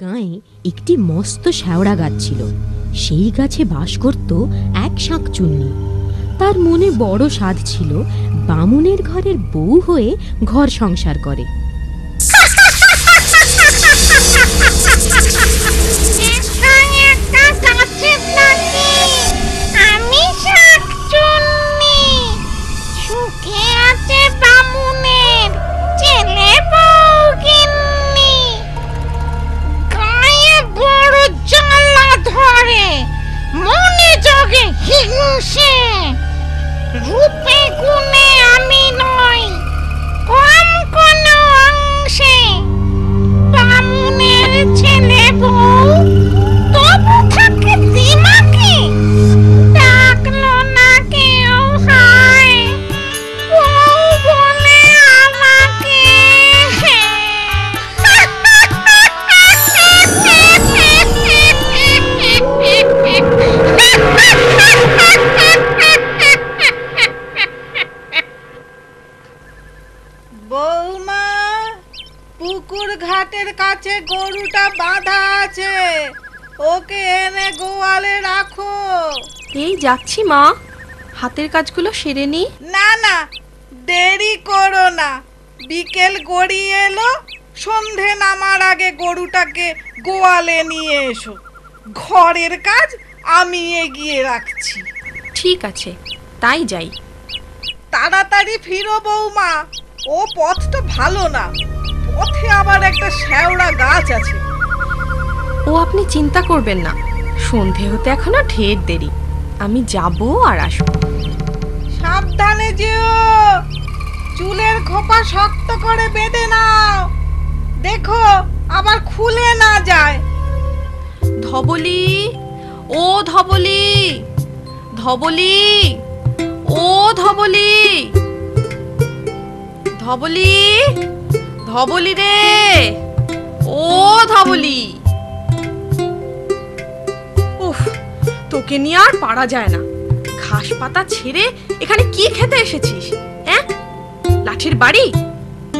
গাঁয়ে একটি মস্ত শ্যাওড়া গাছ ছিল। সেই গাছে বাস করত এক শাঁকচুন্নি। তার মনে বড় সাধ ছিল বামুনের ঘরের বউ হয়ে ঘর সংসার করে। রূপে গুণে আমি নই কম কোন অংশে, বামুনের ছেলে বউ তবু থাকে দিমাকে, ডাকলো না কেউ হায় বউ বলে আমাকে। বৌমা, পুকুর ঘাটের কাছে গরুটা বাঁধা আছে, ওকে এনে গোয়ালে রাখো। এই যাচ্ছি মা, হাতের কাজগুলো সেরে নি। না না, দেরি করো না, বিকেল গড়িয়ে এলো, সন্ধে নামার আগে গরুটাকে গোয়ালে নিয়ে এসো। ঘরের কাজ আমি এগিয়ে রাখছি। ঠিক আছে, তাই যাই। তাড়াতাড়ি ফিরো বৌমা, ও পথটা ভালো না, পথে আবার একটা শ্যাওড়া গাছ আছে। ও আপনি চিন্তা করবেন না, সন্ধে হতে এখনো ঢের দেরি, আমি যাব আর আসবো। সাবধানে যেও, চুলের খোপা শক্ত করে বেঁধে নাও, দেখো আবার খুলে না যায়। ধবলি, ও ধবলি, ধবলি, ও ধবলি, ধবলি, ধবলি রে, ও ধবলি। উফ, তোকে নিয়ে আর পারা যায় না। ঘাস পাতা ছেড়ে এখানে কি খেতে এসেছিস? হ্যাঁ, লাঠির বাড়ি?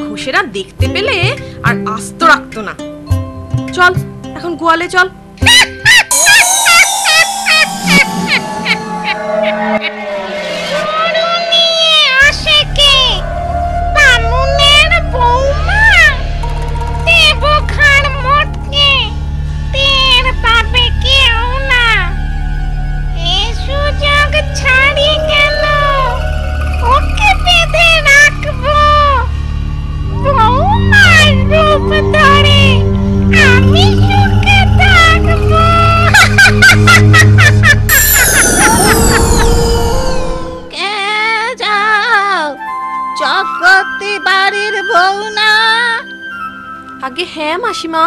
ঘোষেরা দেখতে পেলে আর আস্ত রাখতো না। চল এখন গোয়ালে চল। চক্রবর্তী বাড়ির বউ না? আগে হ্যাঁ মাসিমা,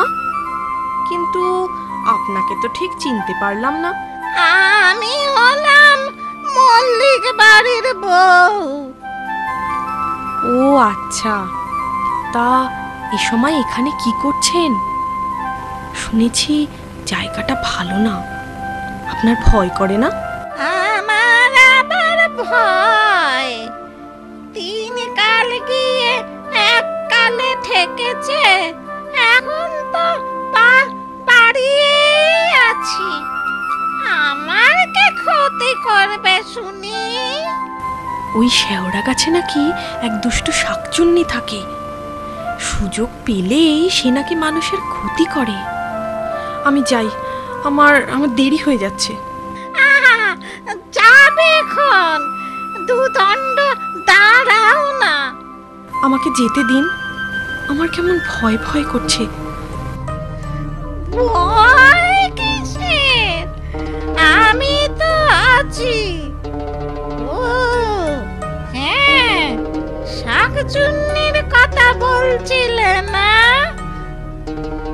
কিন্তু আপনাকে তো ঠিক চিনতে পারলাম না। আমি হলাম মল্লিক বাড়ির বউ। ও আচ্ছা, তা এ সময় এখানে কি করছেন? শুনেছি জায়গাটা ভালো না, আপনার ভয় করে না? আমার আবার ভয়? 3 কাল গিয়ে 1 কালে ঠেকেছে, এখন তো বাড়িয়ে আছি, আমার কে ক্ষতি করবে শুনি? ওই শ্যাওড়া গাছে নাকি এক দুষ্ট শাকচুন্নি থাকে, সুযোগ পেলেই সে নাকি মানুষের ক্ষতি করে। আমি যাই, আমার দেরি হয়ে যাচ্ছে। যাবে এখন, দুদণ্ড দাঁড়াও না। আমাকে যেতে দিন, আমার কেমন ভয় ভয় করছে। ভয় কিসের? আমি তো আছি। ও হ্যাঁ, শাকচুন্নির কথা বলছিলে না?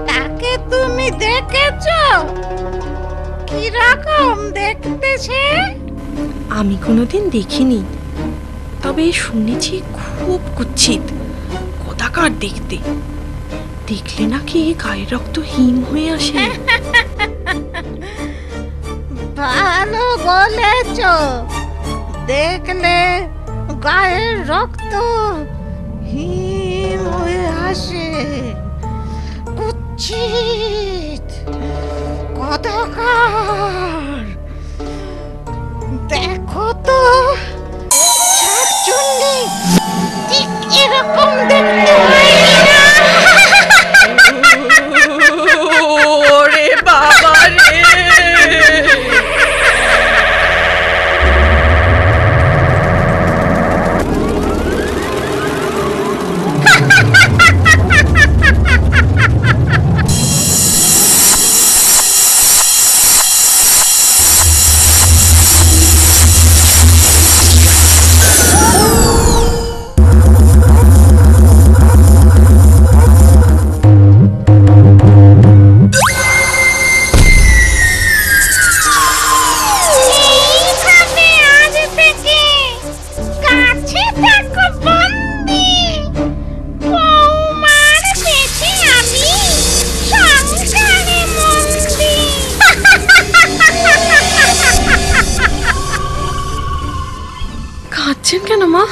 তাকে তুমি দেখেছো? কিরকম দেখতে সে? আমি কোনোদিন দেখিনি, তবে শুনেছি খুব কুৎসিত, কদাকার দেখতে, দেখলে নাকি গায়ের রক্ত হিম হয়ে আসে। ভালো বলেছ, দেখলে গায়ের রক্ত হিম হয়ে আসে। কুৎসিত অন্ধকার। দেখো তো, শাকচুন্নি ঠিক এরকম দেখতে হয় না? ওরে বাবা রে! এইখানে আজ থেকে কাছে থাকো বন্দি। বৌমার পেটে আমি সংসারে বন্দি। কাঁদছেন কেন মা?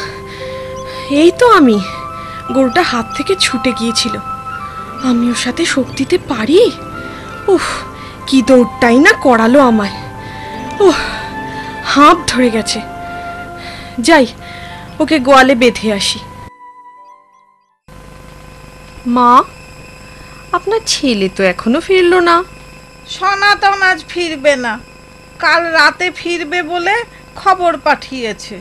এই তো আমি, গরুটা হাত থেকে ছুটে গিয়েছিল। আমি ওর সাথে শক্তিতে পারি? উফ, কি দৌড়টাই না করালো আমায়। উফ, হাঁপ ধরে গেছে। যাই, ওকে গোয়ালে বেঁধে আসি। মা, আপনার ছেলে তো এখনো ফিরলো না। সনাতন আজ ফিরবে না, কাল রাতে ফিরবে বলে খবর পাঠিয়েছে।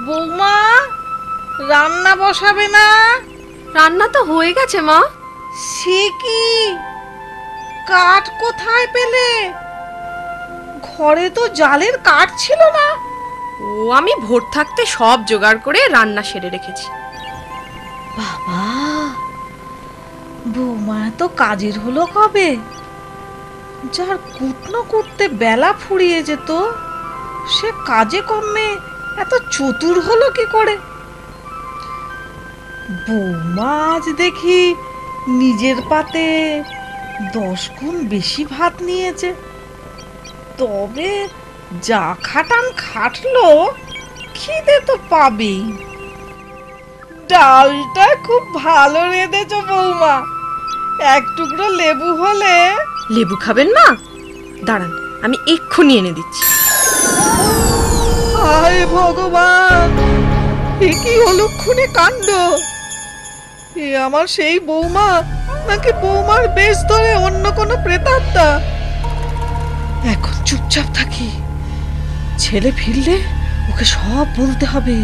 বৌমা, রান্না বসাবে না? রান্না তো হয়ে গেছে মা। সে কি, কাঠ কোথায় পেলে? ঘরে তো জালের কাঠ ছিল না। ও, আমি ভোর থাকতে সব জোগাড় করে রান্না সেরে রেখেছি। বাবা, বৌমা তো কাজের হলো কবে? যার কুটনো করতে বেলা ফুরিয়ে যেত, সে কাজে কমে এত চতুর হলো কি করে? বৌমা আজ দেখি নিজের পাতে 10 গুণ বেশি ভাত নিয়েছে। তবে যা খাটান খাটলো, খিদে তো পাবেই। ডালটা খুব ভালো রেঁধেছো বৌমা, এক টুকরো লেবু হলে। লেবু খাবেন মা? দাঁড়ান, আমি এক্ষুনি এনে দিচ্ছি। হায় ভগবান, এ কি অলক্ষণে কাণ্ড! এ আমার সেই বৌমা, নাকি বৌমার বেশ ধরে অন্য কোনো প্রেতাত্মা? এখন চুপচাপ থাকি, ছেলে ফিরলে ওকে সব বলতে হবে।